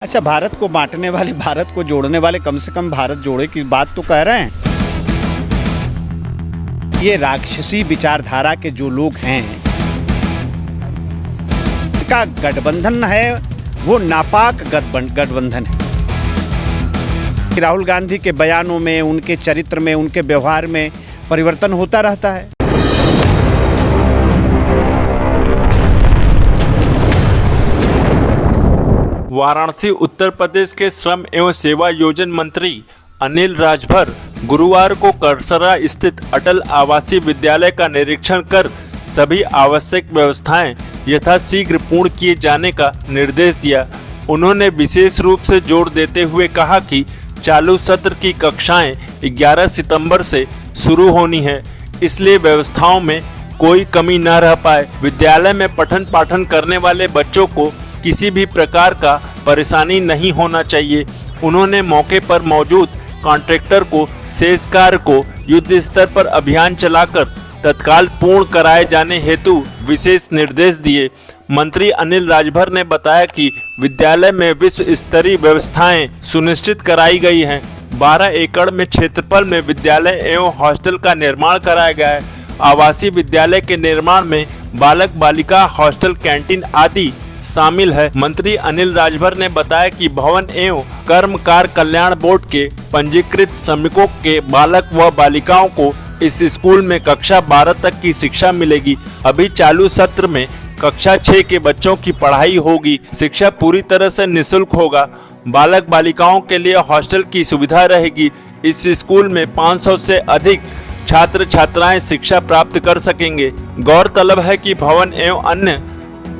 अच्छा, भारत को बांटने वाले, भारत को जोड़ने वाले कम से कम भारत जोड़े की बात तो कह रहे हैं। ये राक्षसी विचारधारा के जो लोग हैं, इनका गठबंधन है वो नापाक गठबंधन है। राहुल गांधी के बयानों में, उनके चरित्र में, उनके व्यवहार में परिवर्तन होता रहता है। वाराणसी उत्तर प्रदेश के श्रम एवं सेवा योजन मंत्री अनिल राजभर गुरुवार को करसरा स्थित अटल आवासीय विद्यालय का निरीक्षण कर सभी आवश्यक व्यवस्थाएं यथाशीघ्र पूर्ण किए जाने का निर्देश दिया। उन्होंने विशेष रूप से जोर देते हुए कहा कि चालू सत्र की कक्षाएं 11 सितंबर से शुरू होनी है, इसलिए व्यवस्थाओं में कोई कमी न रह पाए। विद्यालय में पठन पाठन करने वाले बच्चों को किसी भी प्रकार का परेशानी नहीं होना चाहिए। उन्होंने मौके पर मौजूद कॉन्ट्रैक्टर को शेष कार्य को युद्ध स्तर पर अभियान चलाकर तत्काल पूर्ण कराए जाने हेतु विशेष निर्देश दिए। मंत्री अनिल राजभर ने बताया कि विद्यालय में विश्व स्तरीय व्यवस्थाएं सुनिश्चित कराई गई हैं। 12 एकड़ में क्षेत्रफल में विद्यालय एवं हॉस्टल का निर्माण कराया गया है। आवासीय विद्यालय के निर्माण में बालक बालिका हॉस्टल, कैंटीन आदि शामिल है। मंत्री अनिल राजभर ने बताया कि भवन एवं कर्मकार कल्याण बोर्ड के पंजीकृत श्रमिकों के बालक व बालिकाओं को इस स्कूल में कक्षा 12 तक की शिक्षा मिलेगी। अभी चालू सत्र में कक्षा 6 के बच्चों की पढ़ाई होगी। शिक्षा पूरी तरह से निःशुल्क होगा। बालक बालिकाओं के लिए हॉस्टल की सुविधा रहेगी। इस स्कूल में 500 से अधिक छात्र छात्राएं शिक्षा प्राप्त कर सकेंगे। गौरतलब है कि भवन एवं अन्य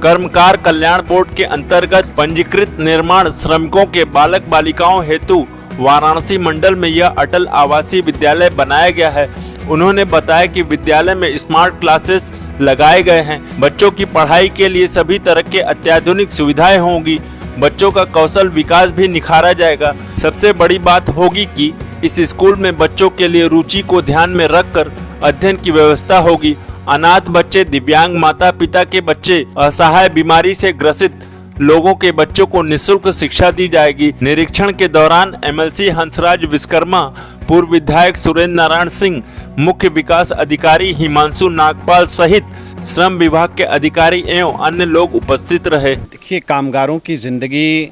कर्मकार कल्याण बोर्ड के अंतर्गत पंजीकृत निर्माण श्रमिकों के बालक बालिकाओं हेतु वाराणसी मंडल में यह अटल आवासीय विद्यालय बनाया गया है। उन्होंने बताया कि विद्यालय में स्मार्ट क्लासेस लगाए गए हैं। बच्चों की पढ़ाई के लिए सभी तरह के अत्याधुनिक सुविधाएं होंगी। बच्चों का कौशल विकास भी निखारा जाएगा। सबसे बड़ी बात होगी कि इस स्कूल में बच्चों के लिए रुचि को ध्यान में रखकर अध्ययन की व्यवस्था होगी। अनाथ बच्चे, दिव्यांग माता पिता के बच्चे, असहाय बीमारी से ग्रसित लोगों के बच्चों को निःशुल्क शिक्षा दी जाएगी। निरीक्षण के दौरान एमएलसी हंसराज विश्वकर्मा, पूर्व विधायक सुरेंद्र नारायण सिंह, मुख्य विकास अधिकारी हिमांशु नागपाल सहित श्रम विभाग के अधिकारी एवं अन्य लोग उपस्थित रहे। देखिए, कामगारों की जिंदगी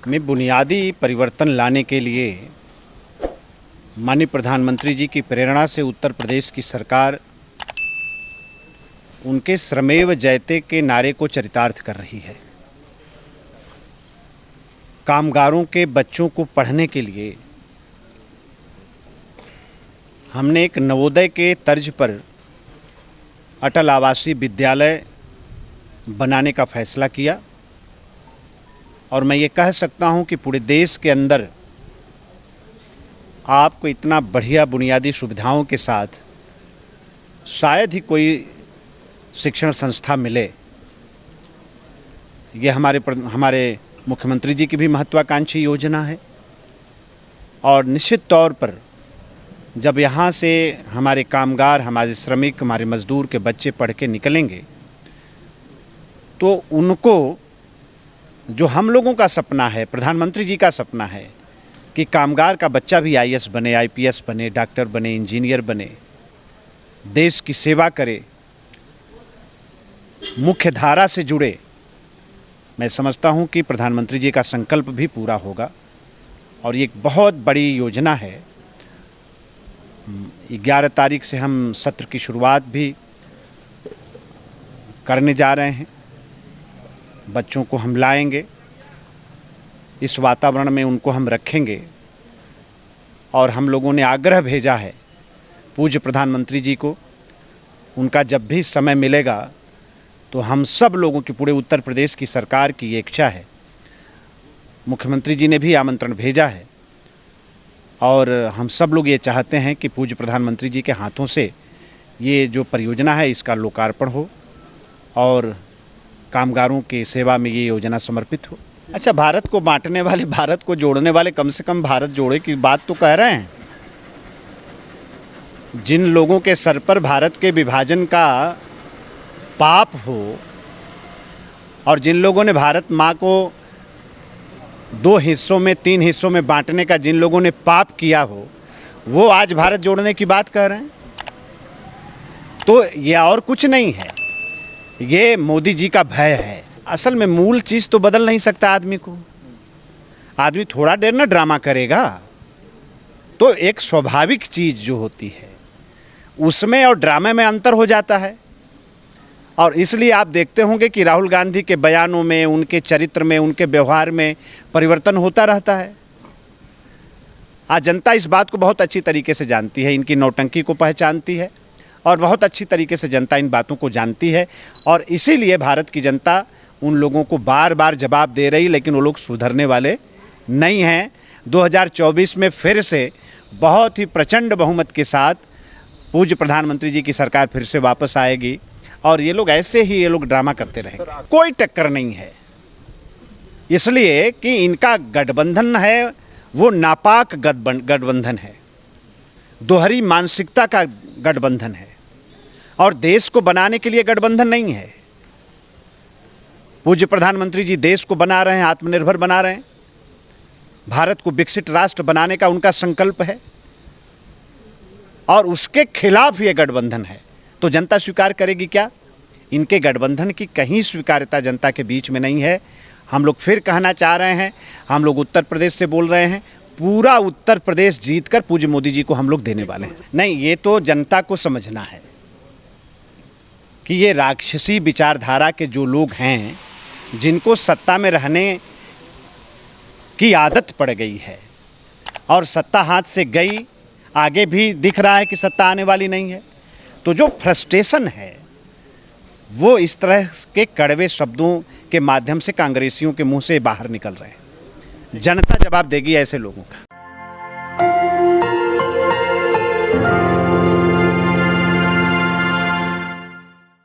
में बुनियादी परिवर्तन लाने के लिए माननीय प्रधानमंत्री जी की प्रेरणा से उत्तर प्रदेश की सरकार उनके श्रमेव जयते के नारे को चरितार्थ कर रही है। कामगारों के बच्चों को पढ़ने के लिए हमने एक नवोदय के तर्ज पर अटल आवासीय विद्यालय बनाने का फैसला किया और मैं ये कह सकता हूँ कि पूरे देश के अंदर आपको इतना बढ़िया बुनियादी सुविधाओं के साथ शायद ही कोई शिक्षण संस्था मिले। ये हमारे मुख्यमंत्री जी की भी महत्वाकांक्षी योजना है और निश्चित तौर पर जब यहाँ से हमारे कामगार, हमारे श्रमिक, हमारे मजदूर के बच्चे पढ़ के निकलेंगे तो उनको जो हम लोगों का सपना है, प्रधानमंत्री जी का सपना है कि कामगार का बच्चा भी आईएएस बने, आईपीएस बने, डॉक्टर बने, इंजीनियर बने, देश की सेवा करे, मुख्य धारा से जुड़े, मैं समझता हूं कि प्रधानमंत्री जी का संकल्प भी पूरा होगा और ये एक बहुत बड़ी योजना है। 11 तारीख से हम सत्र की शुरुआत भी करने जा रहे हैं। बच्चों को हम लाएंगे, इस वातावरण में उनको हम रखेंगे और हम लोगों ने आग्रह भेजा है पूज्य प्रधानमंत्री जी को, उनका जब भी समय मिलेगा तो हम सब लोगों की, पूरे उत्तर प्रदेश की सरकार की ये इच्छा है। मुख्यमंत्री जी ने भी आमंत्रण भेजा है और हम सब लोग ये चाहते हैं कि पूज्य प्रधानमंत्री जी के हाथों से ये जो परियोजना है इसका लोकार्पण हो और कामगारों की सेवा में ये योजना समर्पित हो। अच्छा, भारत को बांटने वाले, भारत को जोड़ने वाले कम से कम भारत जोड़े की बात तो कह रहे हैं। जिन लोगों के सर पर भारत के विभाजन का पाप हो और जिन लोगों ने भारत माँ को 2 हिस्सों में 3 हिस्सों में बांटने का जिन लोगों ने पाप किया हो, वो आज भारत जोड़ने की बात कर रहे हैं। तो ये और कुछ नहीं है, ये मोदी जी का भय है। असल में मूल चीज़ तो बदल नहीं सकता आदमी को। आदमी थोड़ा देर ना ड्रामा करेगा, तो एक स्वाभाविक चीज़ जो होती है उसमें और ड्रामे में अंतर हो जाता है। और इसलिए आप देखते होंगे कि राहुल गांधी के बयानों में, उनके चरित्र में, उनके व्यवहार में परिवर्तन होता रहता है। आज जनता इस बात को बहुत अच्छी तरीके से जानती है, इनकी नौटंकी को पहचानती है और बहुत अच्छी तरीके से जनता इन बातों को जानती है। और इसीलिए भारत की जनता उन लोगों को बार बार जवाब दे रही, लेकिन वो लोग सुधरने वाले नहीं हैं। 2024 में फिर से बहुत ही प्रचंड बहुमत के साथ पूज्य प्रधानमंत्री जी की सरकार फिर से वापस आएगी और ये लोग ऐसे ही ड्रामा करते रहेंगे। कोई टक्कर नहीं है, इसलिए कि इनका गठबंधन है वो नापाक गठबंधन है, दोहरी मानसिकता का गठबंधन है और देश को बनाने के लिए गठबंधन नहीं है। पूज्य प्रधानमंत्री जी देश को बना रहे हैं, आत्मनिर्भर बना रहे हैं, भारत को विकसित राष्ट्र बनाने का उनका संकल्प है और उसके खिलाफ ये गठबंधन है। तो जनता स्वीकार करेगी क्या? इनके गठबंधन की कहीं स्वीकार्यता जनता के बीच में नहीं है। हम लोग फिर कहना चाह रहे हैं, हम लोग उत्तर प्रदेश से बोल रहे हैं, पूरा उत्तर प्रदेश जीतकर पूज्य मोदी जी को हम लोग देने वाले हैं। नहीं, ये तो जनता को समझना है कि ये राक्षसी विचारधारा के जो लोग हैं, जिनको सत्ता में रहने की आदत पड़ गई है और सत्ता हाथ से गई, आगे भी दिख रहा है कि सत्ता आने वाली नहीं है, तो जो फ्रस्ट्रेशन है वो इस तरह के कड़वे शब्दों के माध्यम से कांग्रेसियों के मुंह से बाहर निकल रहे हैं। जनता जवाब देगी ऐसे लोगों का।